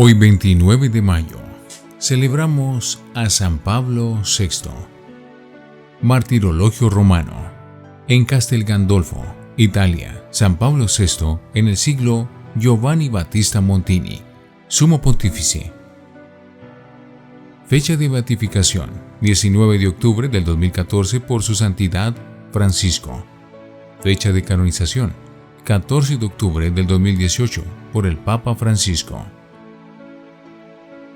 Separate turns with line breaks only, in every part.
Hoy 29 de mayo celebramos a San Pablo VI, Martirologio romano. En Castel Gandolfo, Italia, San Pablo VI en el siglo Giovanni Battista Montini, Sumo Pontífice. Fecha de beatificación: 19 de octubre del 2014 por su Santidad Francisco. Fecha de canonización: 14 de octubre del 2018 por el Papa Francisco.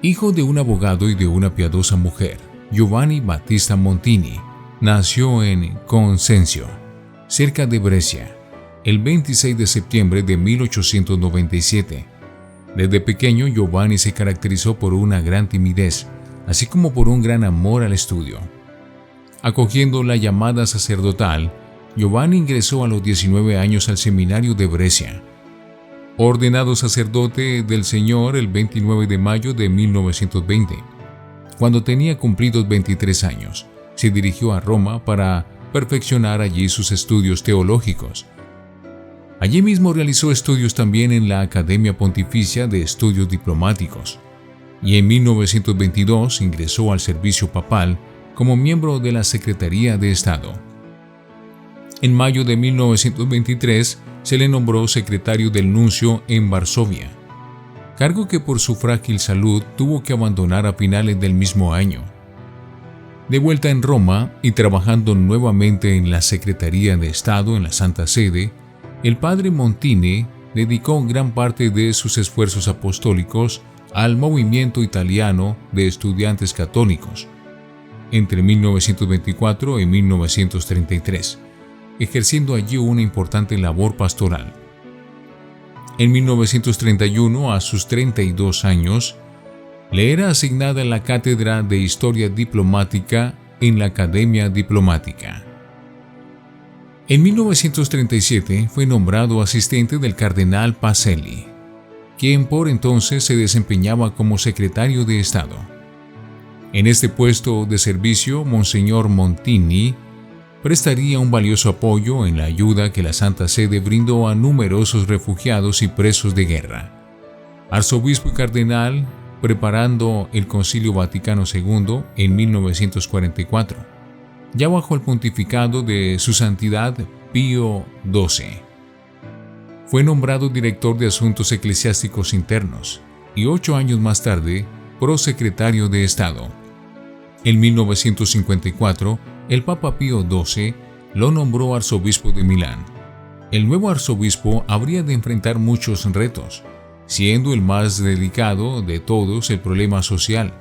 Hijo de un abogado y de una piadosa mujer, Giovanni Battista Montini nació en Cosencio, cerca de Brescia, el 26 de septiembre de 1897. Desde pequeño, Giovanni se caracterizó por una gran timidez, así como por un gran amor al estudio. Acogiendo la llamada sacerdotal, Giovanni ingresó a los 19 años al seminario de Brescia. Ordenado sacerdote del Señor el 29 de mayo de 1920, cuando tenía cumplidos 23 años, se dirigió a Roma para perfeccionar allí sus estudios teológicos. Allí mismo realizó estudios también en la Academia Pontificia de Estudios Diplomáticos, y en 1922 ingresó al servicio papal como miembro de la Secretaría de Estado. En mayo de 1923 se le nombró secretario del nuncio en Varsovia, cargo que por su frágil salud tuvo que abandonar a finales del mismo año. De vuelta en Roma y trabajando nuevamente en la Secretaría de Estado en la Santa Sede, el padre Montini dedicó gran parte de sus esfuerzos apostólicos al movimiento italiano de estudiantes católicos entre 1924 y 1933, ejerciendo allí una importante labor pastoral. En 1931, a sus 32 años, le era asignada la cátedra de Historia Diplomática en la Academia Diplomática. En 1937 fue nombrado asistente del cardenal Pacelli, quien por entonces se desempeñaba como secretario de Estado. En este puesto de servicio, Monseñor Montini prestaría un valioso apoyo en la ayuda que la Santa Sede brindó a numerosos refugiados y presos de guerra. Arzobispo y cardenal, preparando el Concilio Vaticano II en 1944, ya bajo el pontificado de su Santidad Pío XII. Fue nombrado director de Asuntos Eclesiásticos Internos y 8 años más tarde, prosecretario de Estado. En 1954, el Papa Pío XII lo nombró arzobispo de Milán. El nuevo arzobispo habría de enfrentar muchos retos, siendo el más delicado de todos el problema social.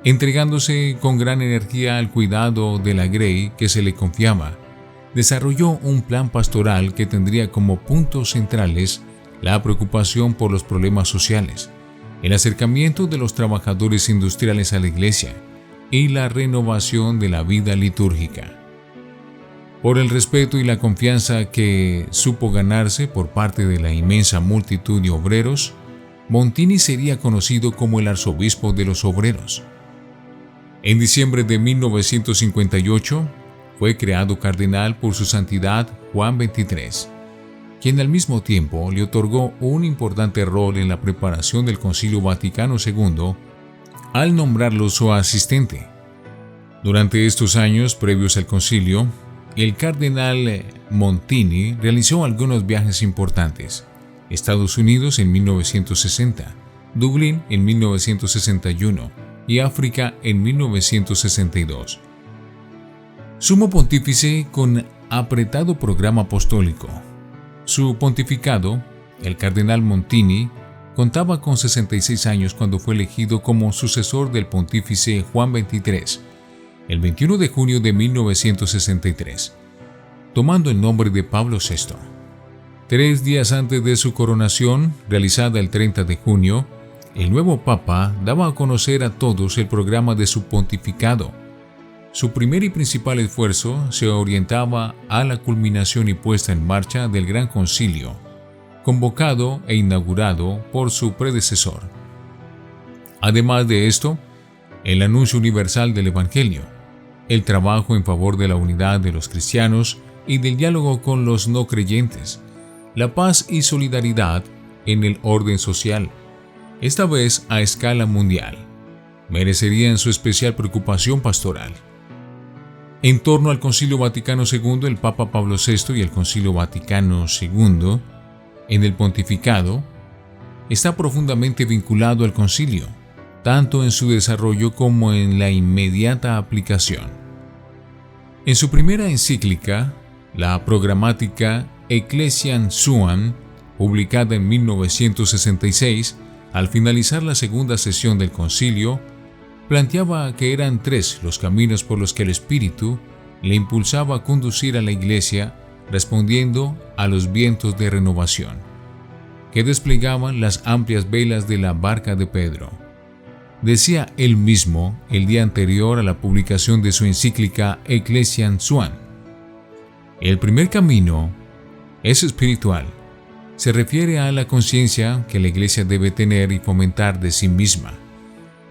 Entregándose con gran energía al cuidado de la grey que se le confiaba, desarrolló un plan pastoral que tendría como puntos centrales la preocupación por los problemas sociales, el acercamiento de los trabajadores industriales a la Iglesia y la renovación de la vida litúrgica. Por el respeto y la confianza que supo ganarse por parte de la inmensa multitud de obreros, Montini sería conocido como el arzobispo de los obreros. En diciembre de 1958 fue creado cardenal por su santidad Juan XXIII, quien al mismo tiempo le otorgó un importante rol en la preparación del Concilio Vaticano II al nombrarlo su asistente. Durante estos años previos al concilio, el cardenal Montini realizó algunos viajes importantes: Estados Unidos en 1960, Dublín en 1961 y África en 1962. Sumo Pontífice con apretado programa apostólico. Su pontificado, el cardenal Montini, contaba con 66 años cuando fue elegido como sucesor del pontífice Juan XXIII, el 21 de junio de 1963, tomando el nombre de Pablo VI. 3 días antes de su coronación, realizada el 30 de junio, el nuevo Papa daba a conocer a todos el programa de su pontificado. Su primer y principal esfuerzo se orientaba a la culminación y puesta en marcha del Gran Concilio, convocado e inaugurado por su predecesor. Además de esto, el anuncio universal del Evangelio, el trabajo en favor de la unidad de los cristianos y del diálogo con los no creyentes, la paz y solidaridad en el orden social, esta vez a escala mundial, merecerían su especial preocupación pastoral. En torno al Concilio Vaticano II, el Papa Pablo VI y el Concilio Vaticano II, en el pontificado, está profundamente vinculado al concilio, tanto en su desarrollo como en la inmediata aplicación. En su primera encíclica, la Programmatica Ecclesiae Suam, publicada en 1966, al finalizar la segunda sesión del concilio, planteaba que eran 3 los caminos por los que el Espíritu le impulsaba a conducir a la Iglesia respondiendo a los vientos de renovación, que desplegaban las amplias velas de la barca de Pedro. Decía él mismo el día anterior a la publicación de su encíclica Ecclesiae Suam: el primer camino es espiritual. Se refiere a la conciencia que la Iglesia debe tener y fomentar de sí misma.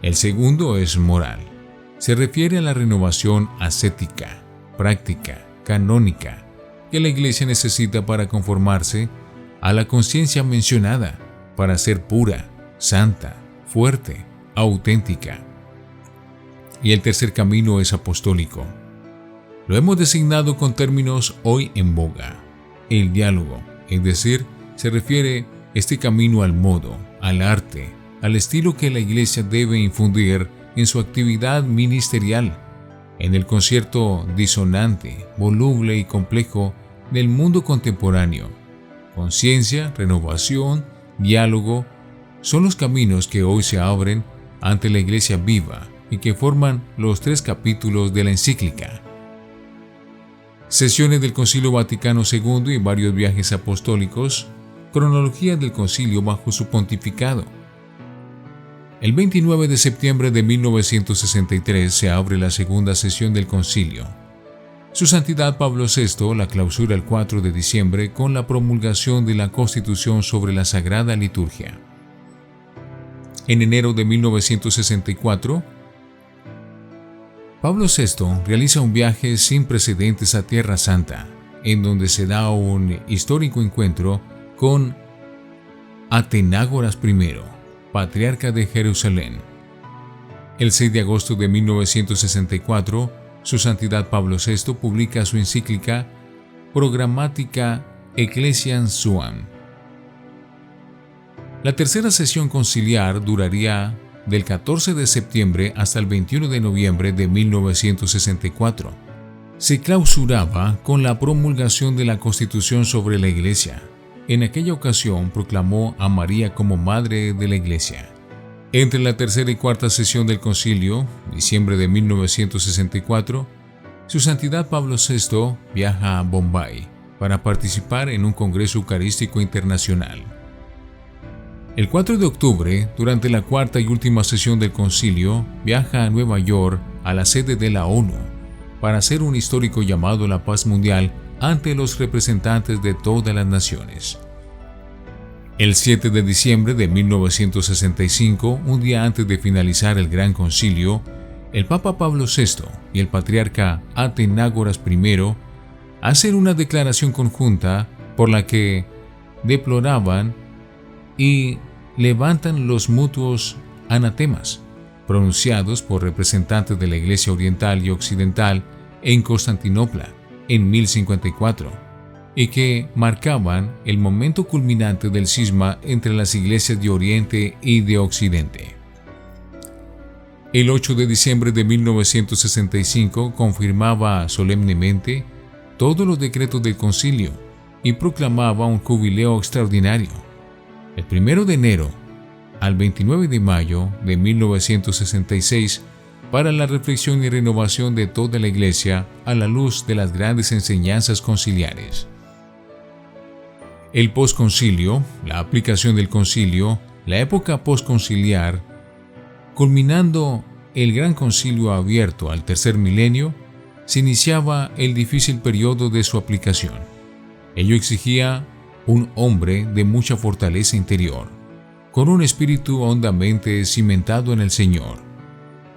El segundo es moral. Se refiere a la renovación ascética, práctica, canónica, que la Iglesia necesita para conformarse a la conciencia mencionada, para ser pura, santa, fuerte, auténtica. Y el tercer camino es apostólico. Lo hemos designado con términos hoy en boga: el diálogo, es decir, se refiere este camino al modo, al arte, al estilo que la Iglesia debe infundir en su actividad ministerial, en el concierto disonante, voluble y complejo del mundo contemporáneo. Conciencia, renovación, diálogo son los caminos que hoy se abren ante la Iglesia viva y que forman los 3 capítulos de la encíclica. Sesiones del Concilio Vaticano II y varios viajes apostólicos. Cronología del concilio bajo su pontificado. El 29 de septiembre de 1963 se abre la segunda sesión del concilio. Su Santidad Pablo VI la clausura el 4 de diciembre con la promulgación de la Constitución sobre la Sagrada Liturgia. En enero de 1964, Pablo VI realiza un viaje sin precedentes a Tierra Santa, en donde se da un histórico encuentro con Atenágoras I, patriarca de Jerusalén. El 6 de agosto de 1964, Su Santidad Pablo VI publica su encíclica Programmatica Ecclesiae Suam. La tercera sesión conciliar duraría del 14 de septiembre hasta el 21 de noviembre de 1964. Se clausuraba con la promulgación de la Constitución sobre la Iglesia. En aquella ocasión proclamó a María como Madre de la Iglesia. Entre la tercera y cuarta sesión del concilio, diciembre de 1964, Su Santidad Pablo VI viaja a Bombay para participar en un Congreso Eucarístico Internacional. El 4 de octubre, durante la cuarta y última sesión del concilio, viaja a Nueva York, a la sede de la ONU, para hacer un histórico llamado a la paz mundial ante los representantes de todas las naciones. El 7 de diciembre de 1965, un día antes de finalizar el Gran Concilio, el Papa Pablo VI y el Patriarca Atenágoras I hacen una declaración conjunta por la que deploraban y levantan los mutuos anatemas pronunciados por representantes de la Iglesia Oriental y Occidental en Constantinopla en 1054, y que marcaban el momento culminante del cisma entre las iglesias de Oriente y de Occidente. El 8 de diciembre de 1965 confirmaba solemnemente todos los decretos del concilio y proclamaba un jubileo extraordinario. El 1 de enero al 29 de mayo de 1966 para la reflexión y renovación de toda la Iglesia a la luz de las grandes enseñanzas conciliares. El posconcilio, la aplicación del concilio, la época posconciliar, culminando el Gran Concilio abierto al tercer milenio, se iniciaba el difícil periodo de su aplicación. Ello exigía un hombre de mucha fortaleza interior, con un espíritu hondamente cimentado en el Señor,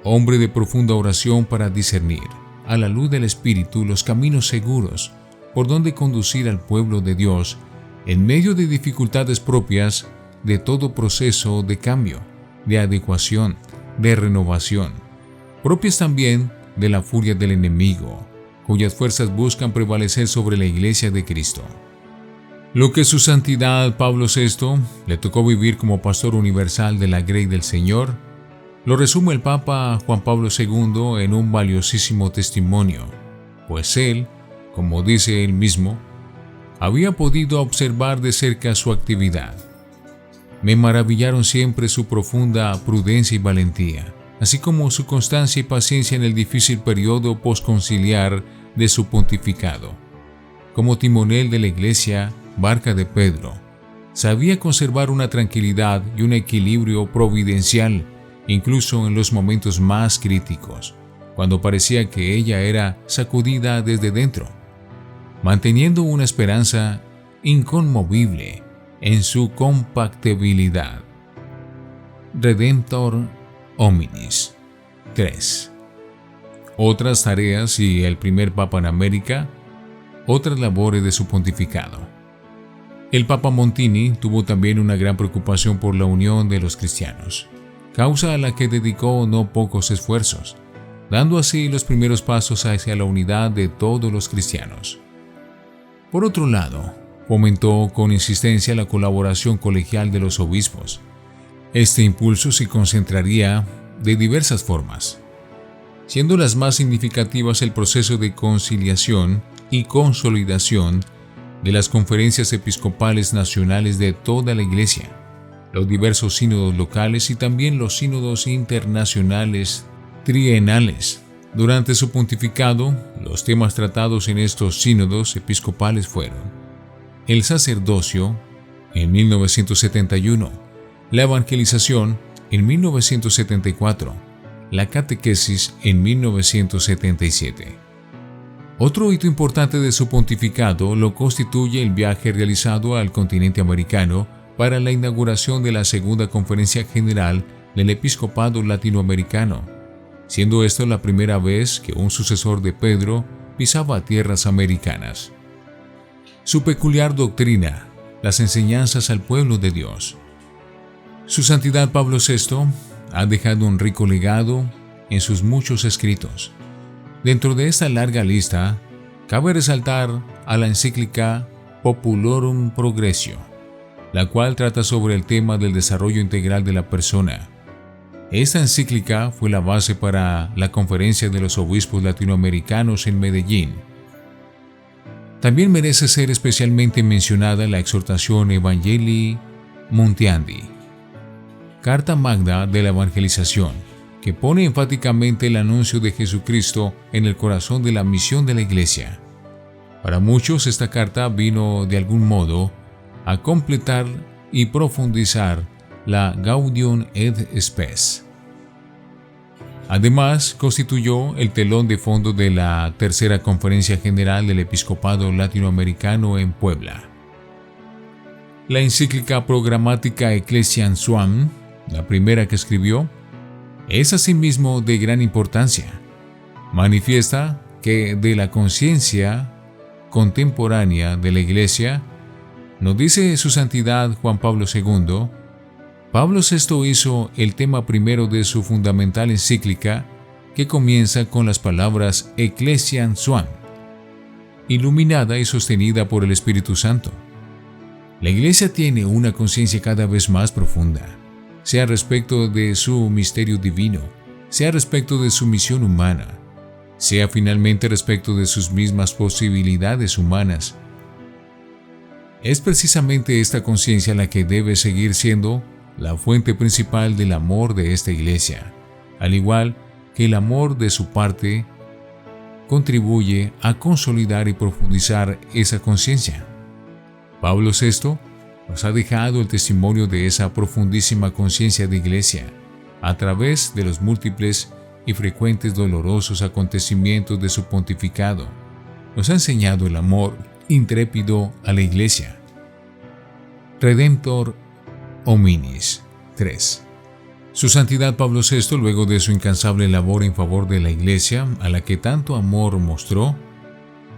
hombre de profunda oración para discernir, a la luz del Espíritu, los caminos seguros por donde conducir al pueblo de Dios en medio de dificultades propias de todo proceso de cambio, de adecuación, de renovación, propias también de la furia del enemigo, cuyas fuerzas buscan prevalecer sobre la Iglesia de Cristo. Lo que su santidad Pablo VI le tocó vivir como pastor universal de la Grey del Señor, lo resume el Papa Juan Pablo II en un valiosísimo testimonio, pues él, como dice él mismo, había podido observar de cerca su actividad. Me maravillaron siempre su profunda prudencia y valentía, así como su constancia y paciencia en el difícil periodo posconciliar de su pontificado. Como timonel de la Iglesia, Barca de Pedro, sabía conservar una tranquilidad y un equilibrio providencial, incluso en los momentos más críticos, cuando parecía que ella era sacudida desde dentro, manteniendo una esperanza inconmovible en su compactibilidad. Redemptor hominis. 3. Otras tareas y el primer Papa en América, otras labores de su pontificado. El Papa Montini tuvo también una gran preocupación por la unión de los cristianos, causa a la que dedicó no pocos esfuerzos, dando así los primeros pasos hacia la unidad de todos los cristianos. Por otro lado, fomentó con insistencia la colaboración colegial de los obispos. Este impulso se concentraría de diversas formas, siendo las más significativas el proceso de conciliación y consolidación de las conferencias episcopales nacionales de toda la Iglesia, los diversos sínodos locales y también los sínodos internacionales trienales. Durante su pontificado, los temas tratados en estos sínodos episcopales fueron el sacerdocio en 1971, la evangelización en 1974, la catequesis en 1977. Otro hito importante de su pontificado lo constituye el viaje realizado al continente americano para la inauguración de la Segunda Conferencia General del Episcopado Latinoamericano, siendo esto la primera vez que un sucesor de Pedro pisaba tierras americanas. Su peculiar doctrina, las enseñanzas al pueblo de Dios. Su Santidad Pablo VI ha dejado un rico legado en sus muchos escritos. Dentro de esta larga lista, cabe resaltar a la encíclica Populorum Progressio, la cual trata sobre el tema del desarrollo integral de la persona. Esta encíclica fue la base para la Conferencia de los Obispos Latinoamericanos en Medellín. También merece ser especialmente mencionada la exhortación Evangelii Montiandi, Carta Magna de la Evangelización, que pone enfáticamente el anuncio de Jesucristo en el corazón de la misión de la Iglesia. Para muchos esta carta vino de algún modo a completar y profundizar la Gaudium et Spes. Además, constituyó el telón de fondo de la Tercera Conferencia General del Episcopado Latinoamericano en Puebla. La encíclica Programmatica Ecclesiam Suam, la primera que escribió, es asimismo de gran importancia. Manifiesta que de la conciencia contemporánea de la Iglesia, nos dice su Santidad Juan Pablo II, Pablo VI hizo el tema primero de su fundamental encíclica, que comienza con las palabras Ecclesiam Suam, iluminada y sostenida por el Espíritu Santo. La Iglesia tiene una conciencia cada vez más profunda, sea respecto de su misterio divino, sea respecto de su misión humana, sea finalmente respecto de sus mismas posibilidades humanas. Es precisamente esta conciencia la que debe seguir siendo la fuente principal del amor de esta Iglesia, al igual que el amor de su parte contribuye a consolidar y profundizar esa conciencia. Pablo VI nos ha dejado el testimonio de esa profundísima conciencia de Iglesia a través de los múltiples y frecuentes dolorosos acontecimientos de su pontificado. Nos ha enseñado el amor intrépido a la Iglesia. Redemptor hominis. 3. Su Santidad Pablo VI, luego de su incansable labor en favor de la Iglesia, a la que tanto amor mostró,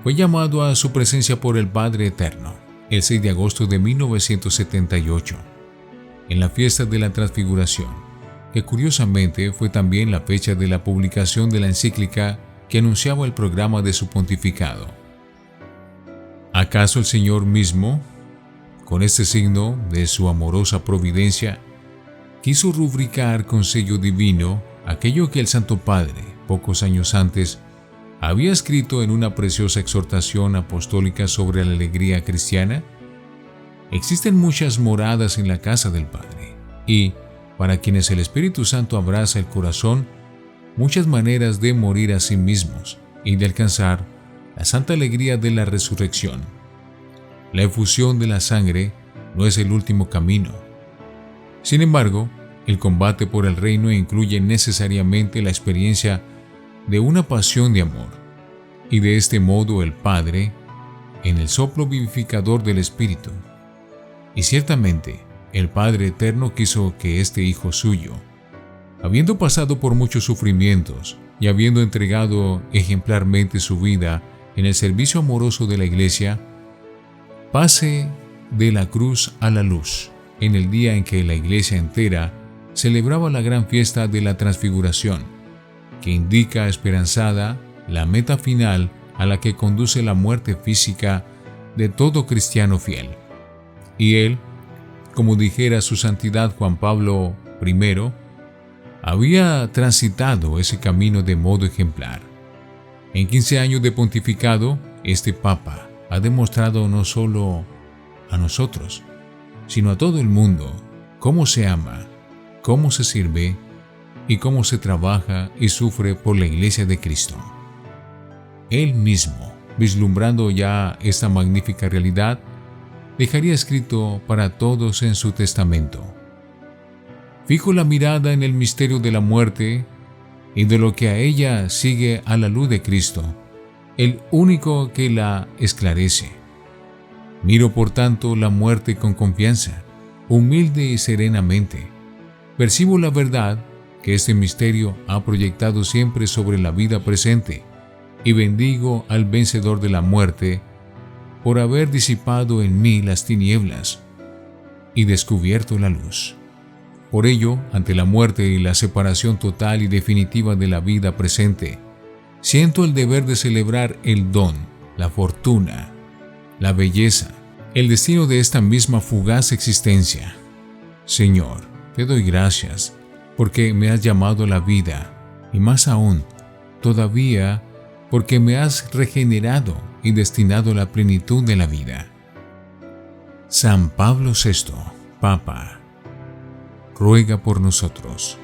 fue llamado a su presencia por el Padre Eterno, el 6 de agosto de 1978. en la fiesta de la Transfiguración, que curiosamente fue también la fecha de la publicación de la encíclica que anunciaba el programa de su pontificado. ¿Acaso el Señor mismo, con este signo de su amorosa providencia, quiso rubricar con sello divino aquello que el Santo Padre, pocos años antes, había escrito en una preciosa exhortación apostólica sobre la alegría cristiana? Existen muchas moradas en la casa del Padre, y, para quienes el Espíritu Santo abraza el corazón, muchas maneras de morir a sí mismos y de alcanzar la santa alegría de la resurrección. La efusión de la sangre no es el último camino. Sin embargo, el combate por el reino incluye necesariamente la experiencia de una pasión de amor, y de este modo el Padre, en el soplo vivificador del Espíritu. Y ciertamente, el Padre Eterno quiso que este Hijo suyo, habiendo pasado por muchos sufrimientos y habiendo entregado ejemplarmente su vida en el servicio amoroso de la Iglesia, pase de la cruz a la luz, en el día en que la Iglesia entera celebraba la gran fiesta de la Transfiguración, que indica esperanzada la meta final a la que conduce la muerte física de todo cristiano fiel. Y él, como dijera su santidad Juan Pablo I, había transitado ese camino de modo ejemplar. En 15 años de pontificado, este Papa ha demostrado no solo a nosotros, sino a todo el mundo, cómo se ama, cómo se sirve y cómo se trabaja y sufre por la Iglesia de Cristo. Él mismo, vislumbrando ya esta magnífica realidad, dejaría escrito para todos en su testamento: fijo la mirada en el misterio de la muerte y de lo que a ella sigue a la luz de Cristo, el único que la esclarece. Miro por tanto la muerte con confianza, humilde y serenamente. Percibo la verdad que este misterio ha proyectado siempre sobre la vida presente, y bendigo al vencedor de la muerte por haber disipado en mí las tinieblas y descubierto la luz. Por ello, ante la muerte y la separación total y definitiva de la vida presente, siento el deber de celebrar el don, la fortuna, la belleza, el destino de esta misma fugaz existencia. Señor, te doy gracias porque me has llamado a la vida, y más aún, todavía, porque me has regenerado y destinado a la plenitud de la vida. San Pablo VI, Papa, ruega por nosotros.